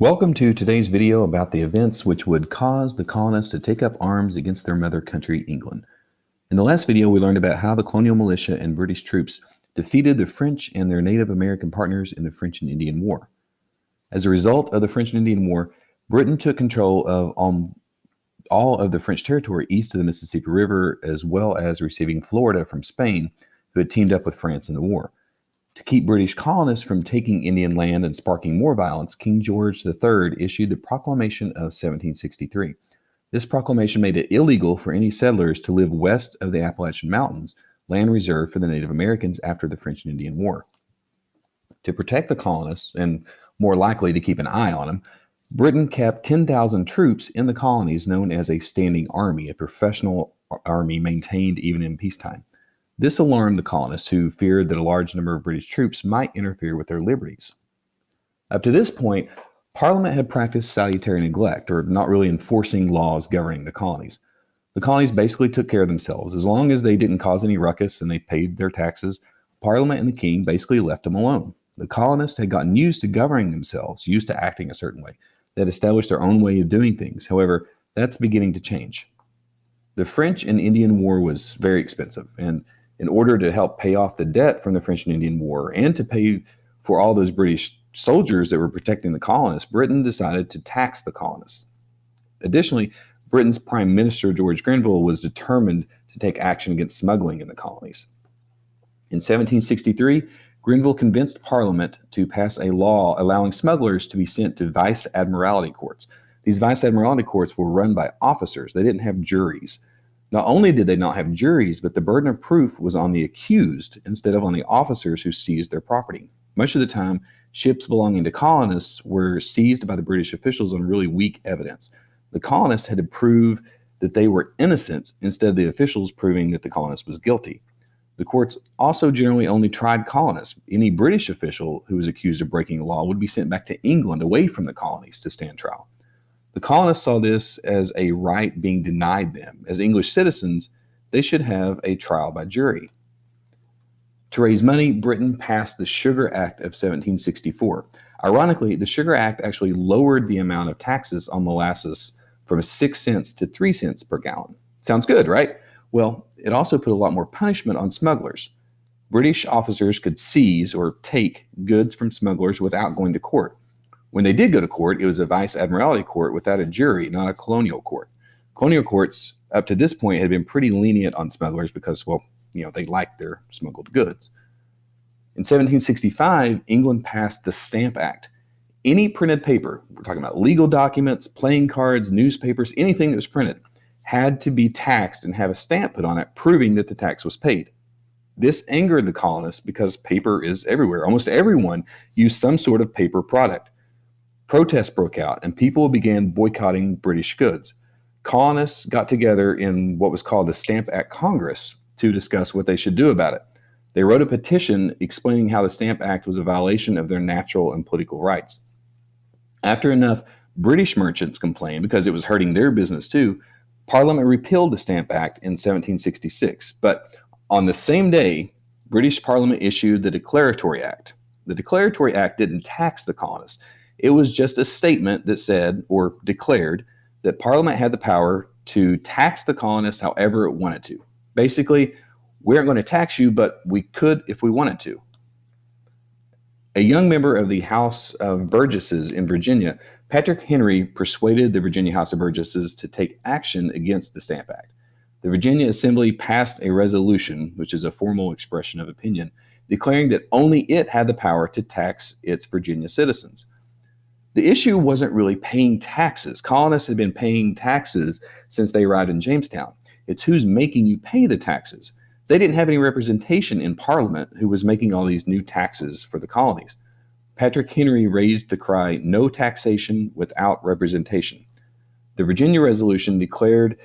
Welcome to today's video about the events which would cause the colonists to take up arms against their mother country, England. In the last video, we learned about how the colonial militia and British troops defeated the French and their Native American partners in the French and Indian War. As a result of the French and Indian War, Britain took control of all of the French territory east of the Mississippi River, as well as receiving Florida from Spain, who had teamed up with France in the war. To keep British colonists from taking Indian land and sparking more violence, King George III issued the Proclamation of 1763. This proclamation made it illegal for any settlers to live west of the Appalachian Mountains, land reserved for the Native Americans after the French and Indian War. To protect the colonists, and more likely to keep an eye on them, Britain kept 10,000 troops in the colonies known as a standing army, a professional army maintained even in peacetime. This alarmed the colonists, who feared that a large number of British troops might interfere with their liberties. Up to this point, Parliament had practiced salutary neglect, or not really enforcing laws governing the colonies. The colonies basically took care of themselves. As long as they didn't cause any ruckus and they paid their taxes, Parliament and the king basically left them alone. The colonists had gotten used to governing themselves, used to acting a certain way. They had established their own way of doing things. However, that's beginning to change. The French and Indian War was very expensive, and in order to help pay off the debt from the French and Indian War and to pay for all those British soldiers that were protecting the colonists, Britain decided to tax the colonists. Additionally, Britain's Prime Minister, George Grenville, was determined to take action against smuggling in the colonies. In 1763, Grenville convinced Parliament to pass a law allowing smugglers to be sent to vice admiralty courts. These vice admiralty courts were run by officers. They didn't have juries. Not only did they not have juries, but the burden of proof was on the accused instead of on the officers who seized their property. Much of the time, ships belonging to colonists were seized by the British officials on really weak evidence. The colonists had to prove that they were innocent instead of the officials proving that the colonist was guilty. The courts also generally only tried colonists. Any British official who was accused of breaking the law would be sent back to England away from the colonies to stand trial. The colonists saw this as a right being denied them. As English citizens, they should have a trial by jury. To raise money, Britain passed the Sugar Act of 1764. Ironically, the Sugar Act actually lowered the amount of taxes on molasses from 6 cents to 3 cents per gallon. Sounds good, right? Well, it also put a lot more punishment on smugglers. British officers could seize or take goods from smugglers without going to court. When they did go to court, it was a vice admiralty court without a jury, not a colonial court. Colonial courts, up to this point, had been pretty lenient on smugglers because, they liked their smuggled goods. In 1765, England passed the Stamp Act. Any printed paper, we're talking about legal documents, playing cards, newspapers, anything that was printed, had to be taxed and have a stamp put on it proving that the tax was paid. This angered the colonists because paper is everywhere. Almost everyone used some sort of paper product. Protests broke out, and people began boycotting British goods. Colonists got together in what was called the Stamp Act Congress to discuss what they should do about it. They wrote a petition explaining how the Stamp Act was a violation of their natural and political rights. After enough British merchants complained, because it was hurting their business too, Parliament repealed the Stamp Act in 1766. But on the same day, British Parliament issued the Declaratory Act. The Declaratory Act didn't tax the colonists. It was just a statement that said, or declared, that Parliament had the power to tax the colonists however it wanted to. Basically, we aren't going to tax you, but we could if we wanted to. A young member of the House of Burgesses in Virginia, Patrick Henry, persuaded the Virginia House of Burgesses to take action against the Stamp Act. The Virginia Assembly passed a resolution, which is a formal expression of opinion, declaring that only it had the power to tax its Virginia citizens. The issue wasn't really paying taxes. Colonists had been paying taxes since they arrived in Jamestown. It's who's making you pay the taxes. They didn't have any representation in Parliament who was making all these new taxes for the colonies. Patrick Henry raised the cry, "No taxation without representation." The Virginia resolution declared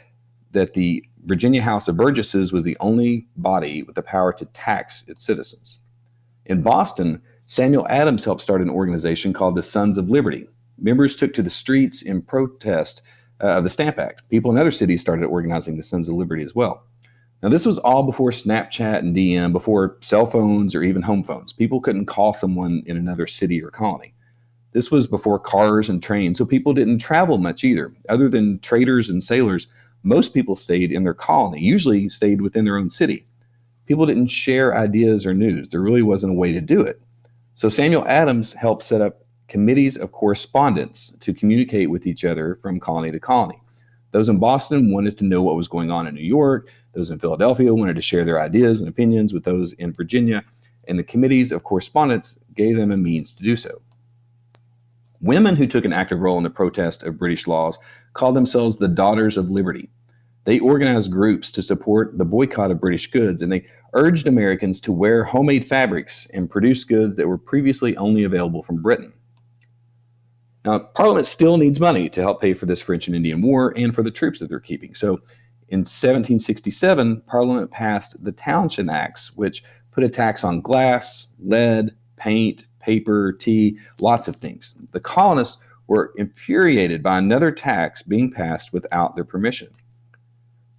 that the Virginia House of Burgesses was the only body with the power to tax its citizens. In Boston, Samuel Adams helped start an organization called the Sons of Liberty. Members took to the streets in protest of the Stamp Act. People in other cities started organizing the Sons of Liberty as well. Now, this was all before Snapchat and DM, before cell phones or even home phones. People couldn't call someone in another city or colony. This was before cars and trains, so people didn't travel much either. Other than traders and sailors, most people stayed in their colony, usually stayed within their own city. People didn't share ideas or news. There really wasn't a way to do it. So Samuel Adams helped set up committees of correspondence to communicate with each other from colony to colony. Those in Boston wanted to know what was going on in New York. Those in Philadelphia wanted to share their ideas and opinions with those in Virginia, and the committees of correspondence gave them a means to do so. Women who took an active role in the protest of British laws called themselves the Daughters of Liberty. They organized groups to support the boycott of British goods, and they urged Americans to wear homemade fabrics and produce goods that were previously only available from Britain. Now, Parliament still needs money to help pay for this French and Indian War and for the troops that they're keeping. So in 1767, Parliament passed the Townshend Acts, which put a tax on glass, lead, paint, paper, tea, lots of things. The colonists were infuriated by another tax being passed without their permission.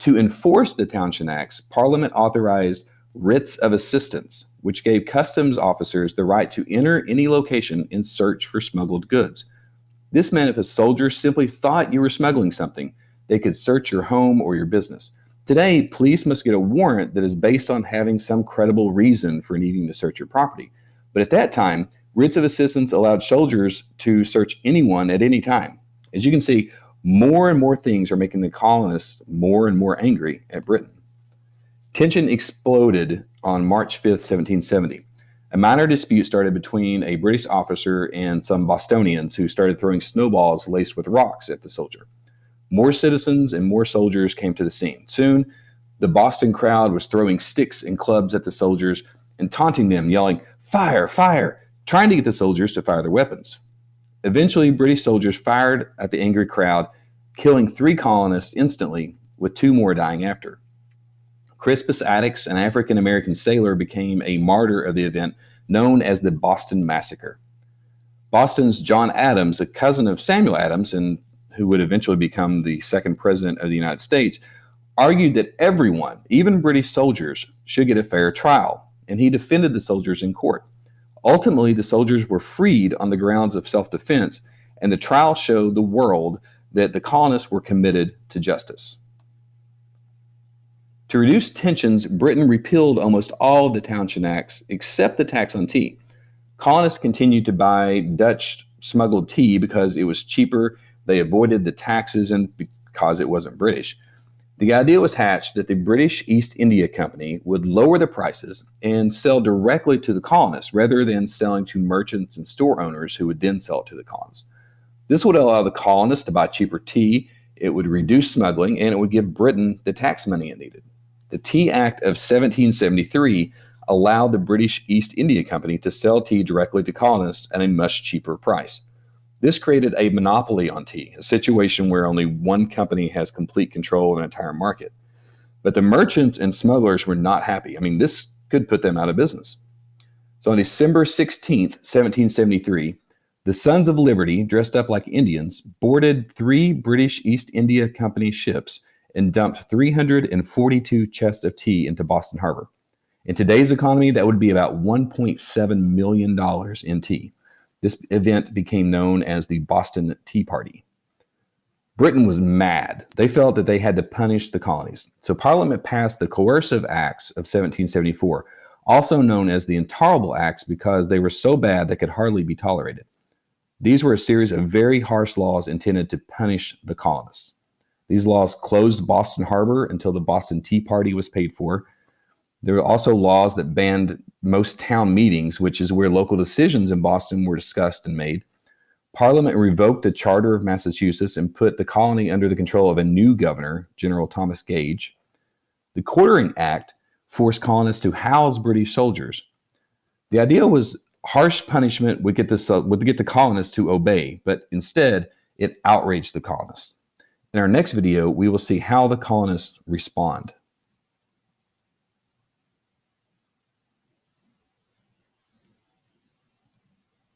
To enforce the Townshend Acts, Parliament authorized writs of assistance, which gave customs officers the right to enter any location and search for smuggled goods. This meant if a soldier simply thought you were smuggling something, they could search your home or your business. Today, police must get a warrant that is based on having some credible reason for needing to search your property. But at that time, writs of assistance allowed soldiers to search anyone at any time. As you can see, more and more things are making the colonists more and more angry at Britain. Tension exploded on March 5th, 1770. A minor dispute started between a British officer and some Bostonians who started throwing snowballs laced with rocks at the soldier. More citizens and more soldiers came to the scene. Soon, the Boston crowd was throwing sticks and clubs at the soldiers and taunting them, yelling, "Fire, fire," trying to get the soldiers to fire their weapons. Eventually, British soldiers fired at the angry crowd, killing 3 colonists instantly, with 2 more dying after. Crispus Attucks, an African-American sailor, became a martyr of the event, known as the Boston Massacre. Boston's John Adams, a cousin of Samuel Adams, and who would eventually become the second president of the United States, argued that everyone, even British soldiers, should get a fair trial, and he defended the soldiers in court. Ultimately, the soldiers were freed on the grounds of self-defense, and the trial showed the world that the colonists were committed to justice. To reduce tensions, Britain repealed almost all of the Townshend Acts except the tax on tea. Colonists continued to buy Dutch smuggled tea because it was cheaper, they avoided the taxes, and because it wasn't British. The idea was hatched that the British East India Company would lower the prices and sell directly to the colonists rather than selling to merchants and store owners who would then sell it to the colonists. This would allow the colonists to buy cheaper tea, it would reduce smuggling, and it would give Britain the tax money it needed. The Tea Act of 1773 allowed the British East India Company to sell tea directly to colonists at a much cheaper price. This created a monopoly on tea, a situation where only one company has complete control of an entire market. But the merchants and smugglers were not happy. This could put them out of business. So on December 16th, 1773, the Sons of Liberty, dressed up like Indians, boarded 3 British East India Company ships and dumped 342 chests of tea into Boston Harbor. In today's economy, that would be about $1.7 million in tea. This event became known as the Boston Tea Party. Britain was mad. They felt that they had to punish the colonies. So Parliament passed the Coercive Acts of 1774, also known as the Intolerable Acts because they were so bad they could hardly be tolerated. These were a series of very harsh laws intended to punish the colonists. These laws closed Boston Harbor until the Boston Tea Party was paid for. There were also laws that banned most town meetings, which is where local decisions in Boston were discussed and made. Parliament revoked the Charter of Massachusetts and put the colony under the control of a new governor, General Thomas Gage. The Quartering Act forced colonists to house British soldiers. The idea was harsh punishment would get the colonists to obey, but instead it outraged the colonists. In our next video, we will see how the colonists respond.